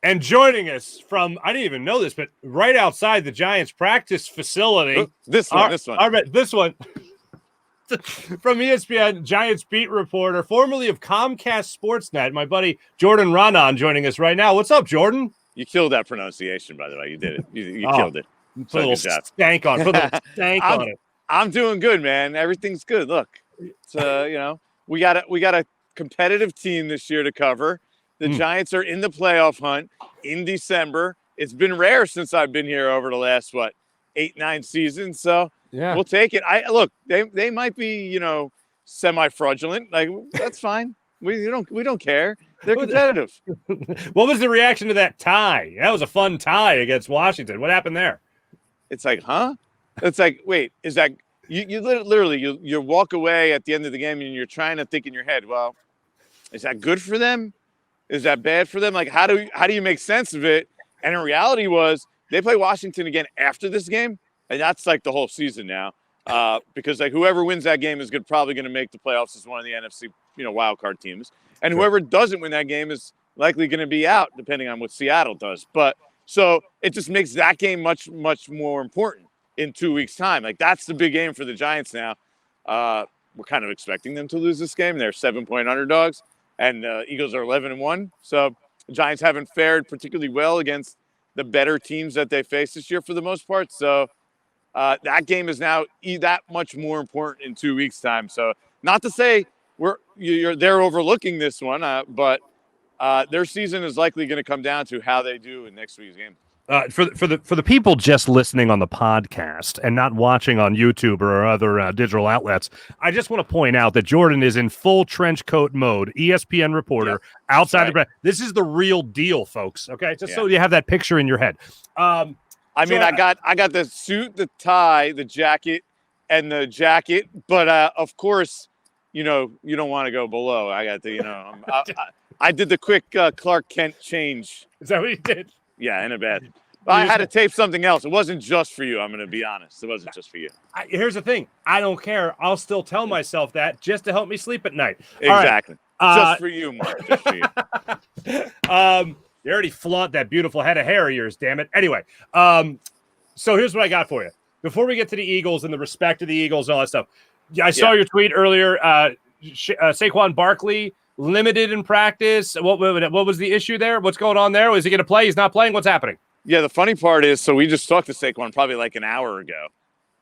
And joining us from, I didn't even know this, but right outside the Giants practice facility. This one. This one. From ESPN, Giants beat reporter, formerly of Comcast Sportsnet, my buddy Jordan Raanan joining us right now. What's up, Jordan? You killed that pronunciation, by the way. You did it. You killed it. Put a little stank on. Put a little stank on it. I'm doing good, man. Everything's good. Look, it's, we got a competitive team this year to cover. The Giants are in the playoff hunt in December. It's been rare since I've been here over the last 8-9 seasons. So yeah, we'll take it. Look, they might be semi-fraudulent. Like, that's fine. We don't care. They're competitive. What was the reaction to that tie? That was a fun tie against Washington. What happened there? It's like, huh? It's like, wait, is that you literally you walk away at the end of the game and you're trying to think in your head, well, is that good for them? Is that bad for them? Like, how do you make sense of it? And in reality was they play Washington again after this game, and that's like the whole season now. Because like whoever wins that game is probably going to make the playoffs as one of the NFC wild card teams, and whoever doesn't win that game is likely going to be out, depending on what Seattle does. But so it just makes that game much more important in 2 weeks' time. Like, that's the big game for the Giants now. We're kind of expecting them to lose this game. They're 7-point underdogs. And Eagles are 11-1. So the Giants haven't fared particularly well against the better teams that they face this year for the most part. So that game is now that much more important in 2 weeks' time. So not to say they're overlooking this one, but their season is likely going to come down to how they do in next week's game. For the people just listening on the podcast and not watching on YouTube or other digital outlets, I just want to point out that Jordan is in full trench coat mode, ESPN reporter, outside the – this is the real deal, folks, okay? Just so you have that picture in your head. I got the suit, the tie, the jacket, and the jacket, but of course, you don't want to go below. I got the, I did the quick Clark Kent change. Is that what you did? Yeah, in a bed. I had to tape something else. It wasn't just for you. I'm going to be honest. It wasn't just for you. Here's the thing. I don't care. I'll still tell myself that just to help me sleep at night. Exactly. Just for you, Mark. Just for you. You already flaunt that beautiful head of hair of yours, damn it. Anyway, so here's what I got for you. Before we get to the Eagles and the respect of the Eagles and all that stuff, I saw your tweet earlier. Saquon Barkley limited in practice. What was the issue there? What's going on there? Is he going to play? He's not playing. What's happening? Yeah, the funny part is, so we just talked to Saquon probably like an hour ago,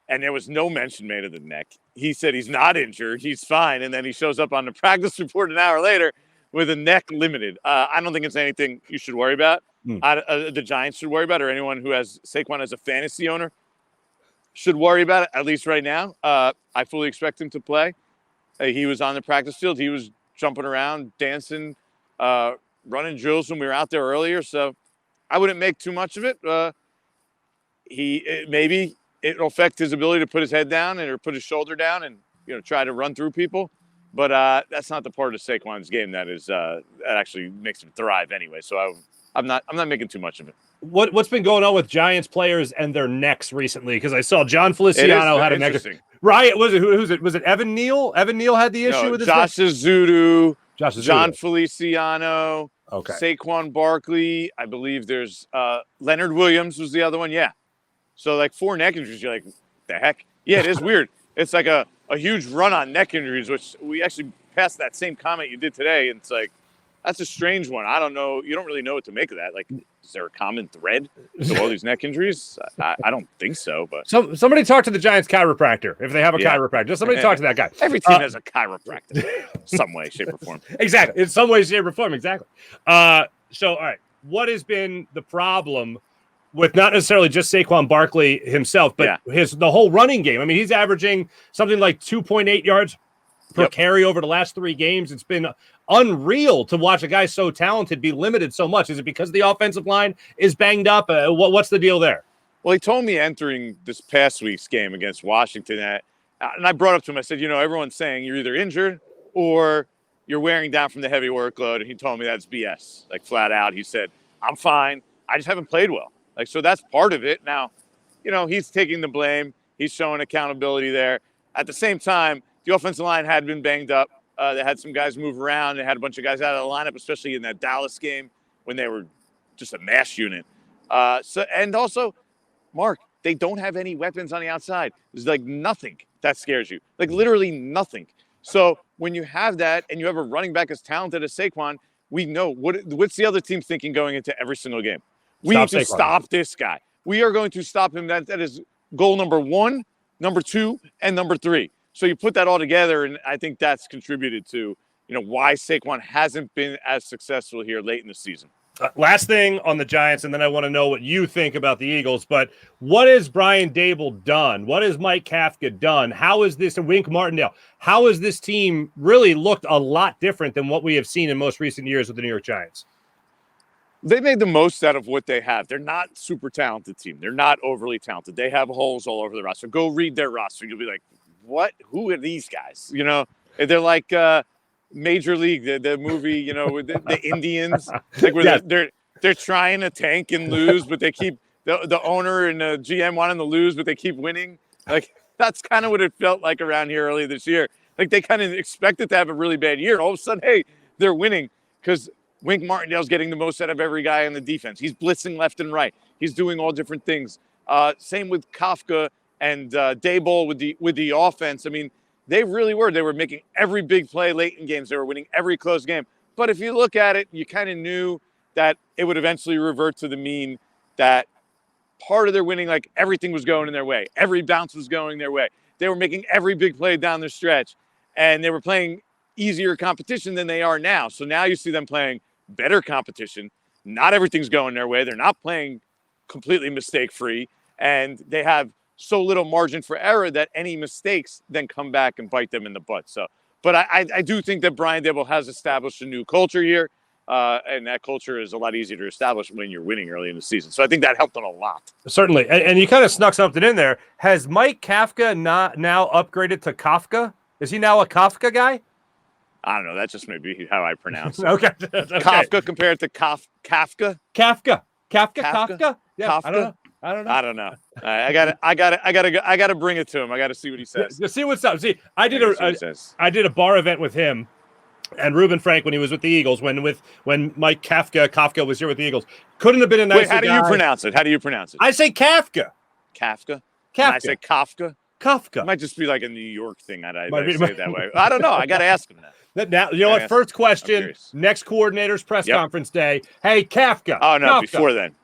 and there was no mention made of the neck. He said he's not injured. He's fine. And then he shows up on the practice report an hour later with a neck limited. I don't think it's anything you should worry about. The Giants should worry about, or anyone who has Saquon as a fantasy owner should worry about it, at least right now. I fully expect him to play. He was on the practice field. He was jumping around, dancing, running drills when we were out there earlier. So I wouldn't make too much of it. Maybe it'll affect his ability to put his head down or put his shoulder down and try to run through people. But that's not the part of Saquon's game that actually makes him thrive anyway. So I'm not making too much of it. What's been going on with Giants players and their necks recently? Because I saw John Feliciano had a neck. Right? Was it Evan Neal? Evan Neal had the issue with his Josh Azudu, John Azudu. Feliciano, Saquon Barkley. I believe there's Leonard Williams was the other one. Yeah. So like 4 neck injuries. You're like, the heck? Yeah, it is weird. It's like a huge run on neck injuries, which we actually passed that same comment you did today. And it's like, that's a strange one. I don't know. You don't really know what to make of that. Like, is there a common thread to all these neck injuries? I don't think so. But somebody talk to the Giants chiropractor if they have a chiropractor. Just somebody talk to that guy. Every team has a chiropractor, some way, shape, or form. Exactly, in some way, shape, or form. Exactly. So, all right, what has been the problem with not necessarily just Saquon Barkley himself, but the whole running game? I mean, he's averaging something like 2.8 yards per carry over the last 3 games. It's been unreal to watch a guy so talented be limited so much. Is it because the offensive line is banged up? What's the deal there? Well, he told me entering this past week's game against Washington and I brought up to him, I said, everyone's saying you're either injured or you're wearing down from the heavy workload. And he told me that's BS, like flat out. He said, I'm fine. I just haven't played well. Like, so that's part of it. Now, he's taking the blame. He's showing accountability there. At the same time, the offensive line had been banged up. They had some guys move around. They had a bunch of guys out of the lineup, especially in that Dallas game when they were just a mass unit. And also, Mark, they don't have any weapons on the outside. There's like nothing that scares you, like literally nothing. So when you have that and you have a running back as talented as Saquon, we know what's the other team thinking going into every single game. We need to stop this guy. We are going to stop him. That is goal number 1, number 2, and number 3. So you put that all together, and I think that's contributed to why Saquon hasn't been as successful here late in the season. Last thing on the Giants, and then I want to know what you think about the Eagles. But what has Brian Daboll done? What has Mike Kafka done? How is this, and Wink Martindale, how has this team really looked a lot different than what we have seen in most recent years with the New York Giants? They made the most out of what they have. They're not super talented team. They're not overly talented. They have holes all over the roster. Go read their roster. You'll be like, what? Who are these guys? They're like Major League, the movie, with the Indians, like where they're trying to tank and lose, but they keep the owner and the GM wanting to lose, but they keep winning. Like that's kind of what it felt like around here earlier this year. Like they kind of expected to have a really bad year. All of a sudden, hey, they're winning because Wink Martindale's getting the most out of every guy on the defense. He's blitzing left and right. He's doing all different things. Same with Kafka and Daboll with the offense. I mean, they really were. They were making every big play late in games. They were winning every close game. But if you look at it, you kind of knew that it would eventually revert to the mean that part of their winning, like everything was going in their way. Every bounce was going their way. They were making every big play down the stretch. And they were playing easier competition than they are now. So now you see them playing better competition. Not everything's going their way. They're not playing completely mistake-free. And they have so little margin for error that any mistakes then come back and bite them in the butt. So, but I do think that Brian Daboll has established a new culture here, and that culture is a lot easier to establish when you're winning early in the season. So I think that helped them a lot. Certainly, and you kind of snuck something in there. Has Mike Kafka not now upgraded to Kafka? Is he now a Kafka guy? I don't know. That just may be how I pronounce it. Okay. Kafka compared to Kafka? Kafka? Yeah, Kafka? I don't know. I gotta bring it to him. I gotta see what he says. See what's up. See, I did a bar event with him and Reuben Frank when he was with the Eagles. When Mike Kafka was here with the Eagles, couldn't have been a nicer Wait, how do you pronounce it? I say Kafka. Kafka. And I say Kafka. Kafka. It might just be like a New York thing. I say it that way. I don't know. I got to ask him that. Now, you know what? First question, next coordinator's press conference day. Hey, Kafka. Oh, no, Kafka.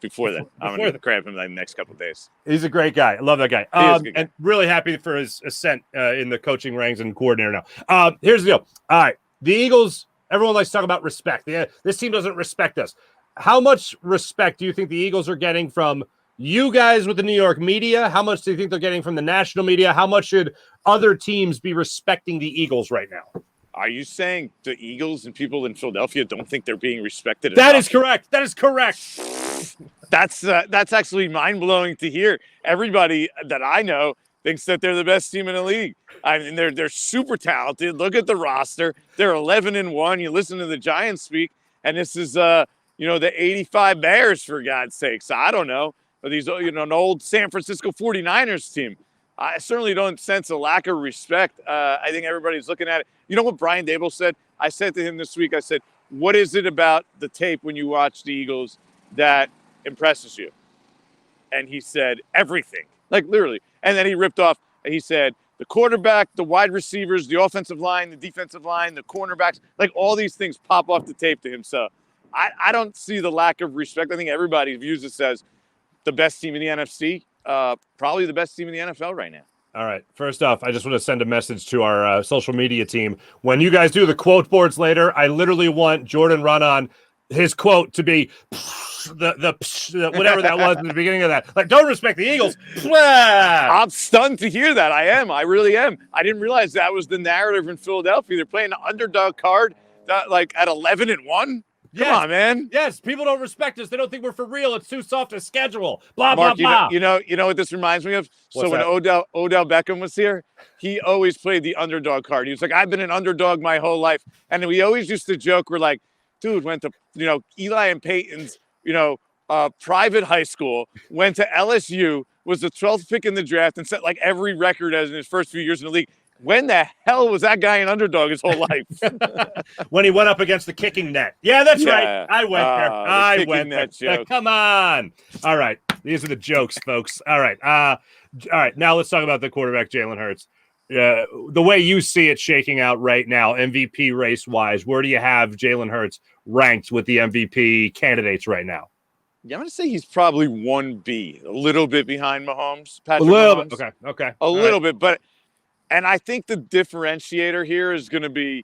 before then. I'm going to grab him the next couple of days. He's a great guy. I love that guy. He is a good guy. And really happy for his ascent in the coaching ranks and coordinator now. Here's the deal. All right. The Eagles, everyone likes to talk about respect. This team doesn't respect us. How much respect do you think the Eagles are getting from you guys with the New York media? How much do you think they're getting from the national media? How much should other teams be respecting the Eagles right now? Are you saying the Eagles and people in Philadelphia don't think they're being respected? That is correct. That is correct. That's actually mind-blowing to hear. Everybody that I know thinks that they're the best team in the league. I mean, they're super talented. Look at the roster. They're 11-1. You listen to the Giants speak, and this is the 85 Bears, for God's sakes. I don't know. Or these, an old San Francisco 49ers team. I certainly don't sense a lack of respect. I think everybody's looking at it. You know what Brian Daboll said? I said to him this week, I said, what is it about the tape when you watch the Eagles that impresses you? And he said, everything. Like, literally. And then he ripped off, he said, the quarterback, the wide receivers, the offensive line, the defensive line, the cornerbacks, like all these things pop off the tape to him. So I don't see the lack of respect. I think everybody views this as the best team in the NFC. Probably the best team in the NFL right now. All right. First off, I just want to send a message to our social media team. When you guys do the quote boards later, I literally want Jordan Raanan, his quote to be the whatever that was in the beginning of that. Like, don't respect the Eagles. I'm stunned to hear that. I am. I really am. I didn't realize that was the narrative in Philadelphia. They're playing the underdog card, like at 11-1. Come on, man. Yes, people don't respect us. They don't think we're for real. It's too soft a schedule. Blah, Mark, blah, blah. You know what this reminds me of? What's when that? Odell Beckham was here, he always played the underdog card. He was like, I've been an underdog my whole life. And we always used to joke, we're like, dude, went to, Eli and Peyton's, private high school, went to LSU, was the 12th pick in the draft, and set like every record as in his first few years in the league. When the hell was that guy an underdog his whole life? When he went up against the kicking net. Yeah, that's right. I went there. I went there. Joke. Come on. All right. These are the jokes, folks. All right. All right. Now let's talk about the quarterback, Jalen Hurts. The way you see it shaking out right now, MVP race-wise, where do you have Jalen Hurts ranked with the MVP candidates right now? Yeah, I'm going to say he's probably 1B, a little bit behind Mahomes. Patrick Mahomes. Okay. A little bit, but and I think the differentiator here is going to be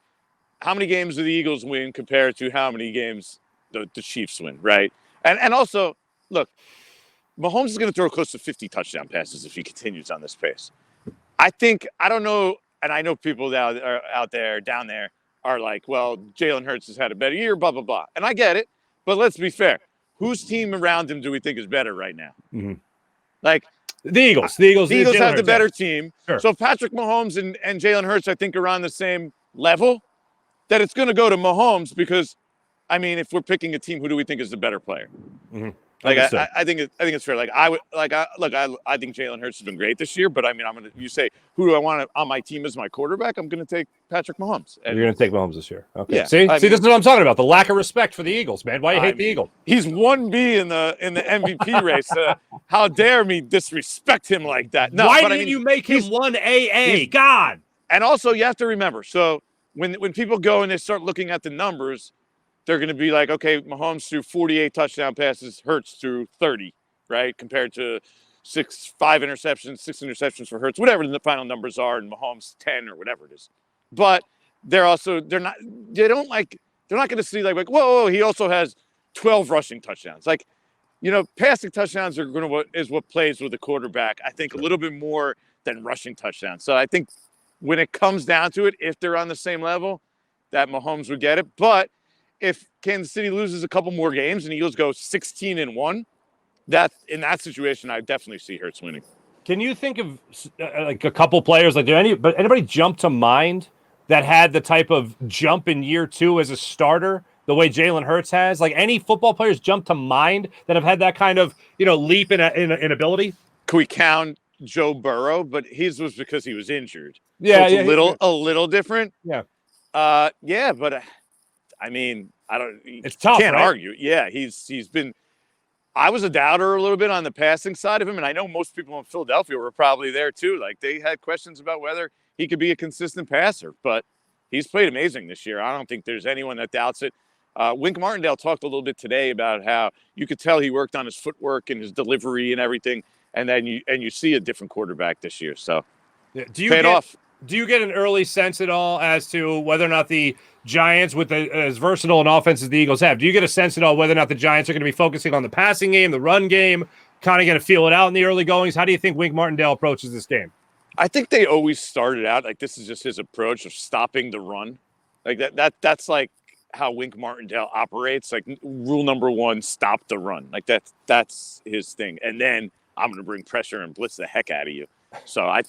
how many games do the Eagles win compared to how many games the Chiefs win, right? And also, look, Mahomes is going to throw close to 50 touchdown passes if he continues on this pace. I don't know, and I know people down there are like, well, Jalen Hurts has had a better year, blah, blah, blah. And I get it, but let's be fair. Whose team around him do we think is better right now? Mm-hmm. Like the Eagles. The Eagles have the better team. Sure. So Patrick Mahomes and Jalen Hurts, I think, are on the same level. That it's going to go to Mahomes because, I mean, if we're picking a team, who do we think is the better player? Mm-hmm. Like I think it's fair. Like I think Jalen Hurts has been great this year, but I mean, you say who do I want on my team as my quarterback? I'm going to take Patrick Mahomes. And you're going to take Mahomes this year. Okay. Yeah, See, this is what I'm talking about. The lack of respect for the Eagles, man. Why you hate the Eagles? He's 1B in the MVP race. How dare me disrespect him like that? No, why didn't you make him 1AA? God. And also, you have to remember. So when people go and they start looking at the numbers, they're going to be like, okay, Mahomes threw 48 touchdown passes, Hurts threw 30, right? Compared to 6 interceptions for Hurts, whatever the final numbers are, and Mahomes 10 or whatever it is. But they're not going to see like, whoa, he also has 12 rushing touchdowns. Like, passing touchdowns is what plays with the quarterback, I think, a little bit more than rushing touchdowns. So I think when it comes down to it, if they're on the same level, that Mahomes would get it. But if Kansas City loses a couple more games and Eagles go 16-1, that in that situation, I definitely see Hurts winning. Can you think of like a couple players? Like, anybody jump to mind that had the type of jump in year 2 as a starter, the way Jalen Hurts has? Like, any football players jump to mind that have had that kind of leap in ability? Can we count Joe Burrow? But his was because he was injured. Yeah, so it's a little different. Yeah. Yeah, but. I mean, it's tough. Can't right? argue. Yeah, he's been. I was a doubter a little bit on the passing side of him, and I know most people in Philadelphia were probably there too. Like they had questions about whether he could be a consistent passer, but he's played amazing this year. I don't think there's anyone that doubts it. Wink Martindale talked a little bit today about how you could tell he worked on his footwork and his delivery and everything, and then you see a different quarterback this year. So, paid off. Do you get an early sense at all as to whether or not the Giants, with as versatile an offense as the Eagles have, do you get a sense at all whether or not the Giants are going to be focusing on the passing game, the run game, kind of going to feel it out in the early goings? How do you think Wink Martindale approaches this game? I think they always started out like this is just his approach of stopping the run. Like that's like how Wink Martindale operates. Like rule number 1, stop the run. Like that's his thing. And then I'm going to bring pressure and blitz the heck out of you. So I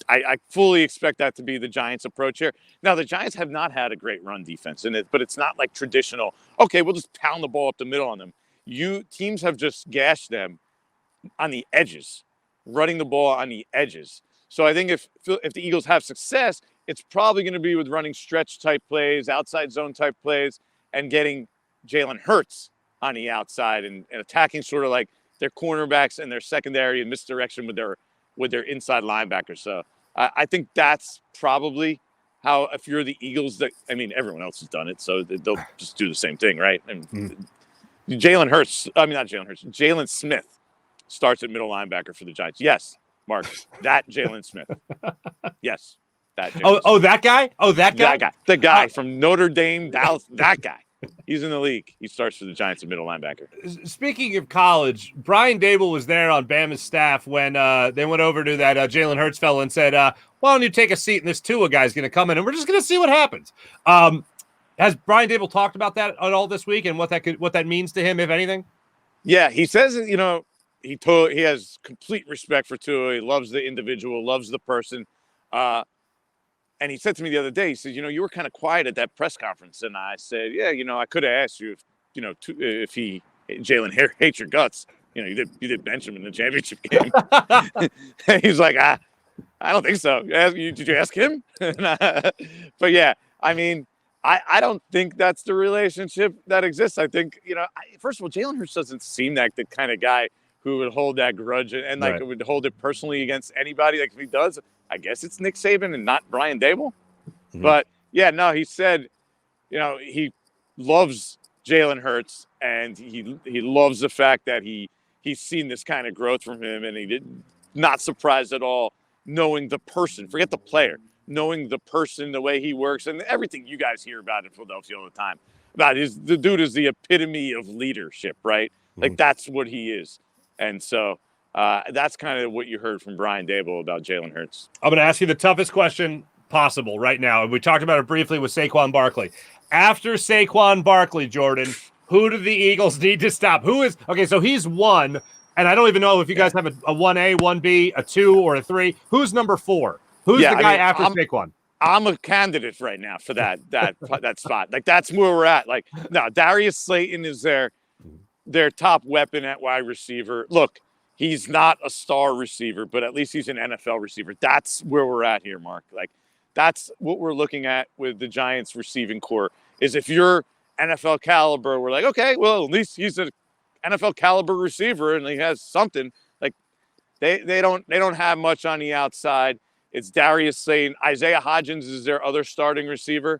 fully expect that to be the Giants' approach here. Now, the Giants have not had a great run defense in it, but it's not like traditional, okay, we'll just pound the ball up the middle on them. Teams have just gashed them on the edges, running the ball on the edges. So I think if the Eagles have success, it's probably going to be with running stretch-type plays, outside zone-type plays, and getting Jalen Hurts on the outside and attacking sort of like their cornerbacks and their secondary and misdirection with their inside linebackers. So I think that's probably how, if you're the Eagles, everyone else has done it, so they'll just do the same thing, right? And Jalen Smith starts at middle linebacker for the Giants. Yes, Mark, that Jalen Smith. Yes, that Jalen Smith. That guy? Oh, that guy? That guy. The guy from Notre Dame, Dallas, that guy. He's in the league. He starts for the Giants at middle linebacker. Speaking of college, Brian Dable was there on Bama's staff when they went over to that Jalen Hurts fellow and said, why don't you take a seat and this Tua guy's going to come in and we're just going to see what happens. Has Brian Dable talked about that at all this week and what that means to him, if anything? Yeah, he says, he has complete respect for Tua. He loves the individual, loves the person. And he said to me the other day, he said, you were kind of quiet at that press conference. And I said, yeah, I could have asked you if Jalen hates your guts. You did bench him in the championship game. And he's like, I don't think so. Did you ask him? But yeah, I mean, I don't think that's the relationship that exists. I think, first of all, Jalen Hurts doesn't seem like the kind of guy who would hold that grudge and like Right. would hold it personally against anybody. Like if he does, I guess it's Nick Saban and not Brian Dable. Mm-hmm. But yeah, no, he said, he loves Jalen Hurts and he loves the fact that he's seen this kind of growth from him, and he did not surprised at all knowing the person, forget the player, knowing the person, the way he works, and everything you guys hear about in Philadelphia all the time. The dude is the epitome of leadership, right? Mm-hmm. Like that's what he is. And so that's kind of what you heard from Brian Dable about Jalen Hurts. I'm going to ask you the toughest question possible right now. We talked about it briefly with Saquon Barkley. After Saquon Barkley, Jordan, who do the Eagles need to stop? Who is – okay, so he's 1, and I don't even know if you guys have a 1A, 1B, a 2, or a 3. Who's number 4? Who's the guy after Saquon? I'm a candidate right now for that spot. Like, that's where we're at. Like, no, Darius Slayton is their top weapon at wide receiver. Look, he's not a star receiver, but at least he's an NFL receiver. That's where we're at here, Mark. Like, that's what we're looking at with the Giants receiving core is if you're NFL caliber, we're like, okay, well, at least he's an NFL caliber receiver and he has something. Like they don't have much on the outside. It's Darius Slayton. Isaiah Hodgins is their other starting receiver.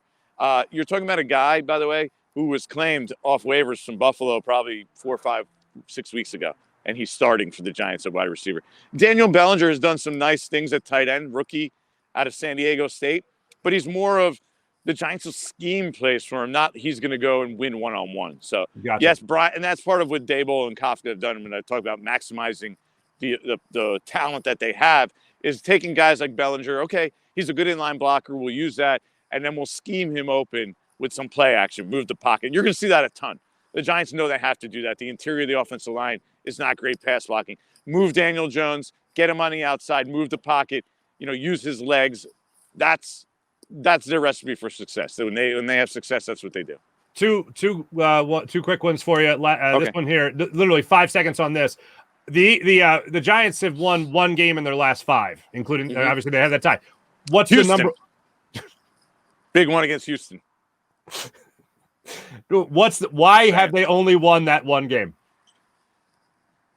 You're talking about a guy, by the way, who was claimed off waivers from Buffalo probably 4, 5, 6 weeks ago, and he's starting for the Giants at wide receiver. Daniel Bellinger has done some nice things at tight end, rookie out of San Diego State, but he's more of the Giants' scheme plays for him, not he's going to go and win one-on-one. So, gotcha. Yes, Brian, and that's part of what Dable and Kafka have done when I talk about maximizing the talent that they have is taking guys like Bellinger. Okay, he's a good inline blocker. We'll use that, and then we'll scheme him open with some play action, move the pocket. You're going to see that a ton. The Giants know they have to do that. The interior of the offensive line is not great pass blocking. Move Daniel Jones, get him on the outside, move the pocket, use his legs. That's their recipe for success. So when they have success, that's what they do. Two quick ones for you. Okay. This one here, literally 5 seconds on this. The Giants have won 1 game in their last 5, including obviously they had that tie. What's Houston. the number? Big one against Houston. Why have they only won that 1 game?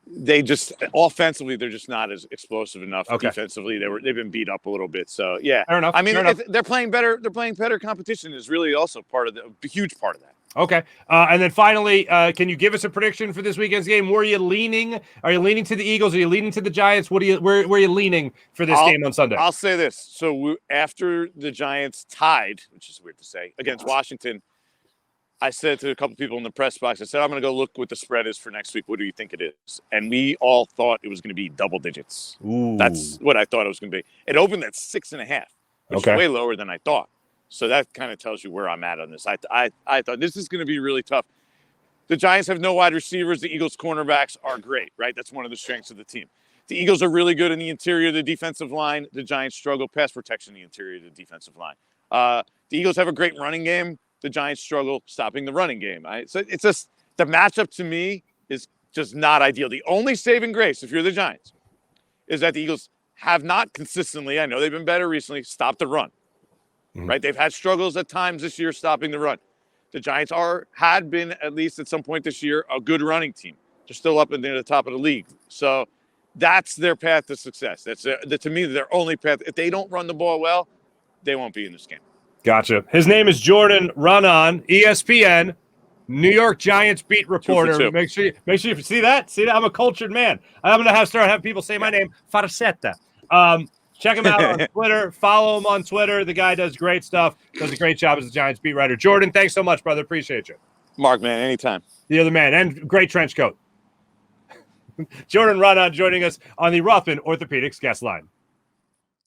They just offensively they're just not as explosive enough. Okay. Defensively they've been beat up a little bit. So yeah, fair enough. I mean they're playing better. They're playing better competition is really also part of a huge part of that. Okay, and then finally, can you give us a prediction for this weekend's game? Where are you leaning? Are you leaning to the Eagles? Are you leaning to the Giants? Where are you leaning for this game on Sunday? I'll say this. So after the Giants tied, which is weird to say, against Washington, I said to a couple people in the press box, I said, I'm going to go look what the spread is for next week. What do you think it is? And we all thought it was going to be double digits. Ooh. That's what I thought it was going to be. It opened at 6.5, which is way lower than I thought. So that kind of tells you where I'm at on this. I thought this is going to be really tough. The Giants have no wide receivers. The Eagles' cornerbacks are great, right? That's one of the strengths of the team. The Eagles are really good in the interior of the defensive line. The Giants struggle pass protection in the interior of the defensive line. The Eagles have a great running game. The Giants struggle stopping the running game. Right? So it's just the matchup to me is just not ideal. The only saving grace, if you're the Giants, is that the Eagles have not consistently, I know they've been better recently, stopped the run. Right? They've had struggles at times this year stopping the run. The Giants had been, at least at some point this year, a good running team. They're still up near the top of the league. So that's their path to success. That's to me, their only path. If they don't run the ball well, they won't be in this game. Gotcha. His name is Jordan Raanan, ESPN, New York Giants beat reporter. Make sure you see that. See that? I'm a cultured man. I'm going to start having people say my name, Farzetta. Check him out on Twitter. Follow him on Twitter. The guy does great stuff. Does a great job as a Giants beat writer. Jordan, thanks so much, brother. Appreciate you. Mark, man, anytime. The other man. And great trench coat. Jordan Raanan joining us on the Rothman Orthopedics guest line.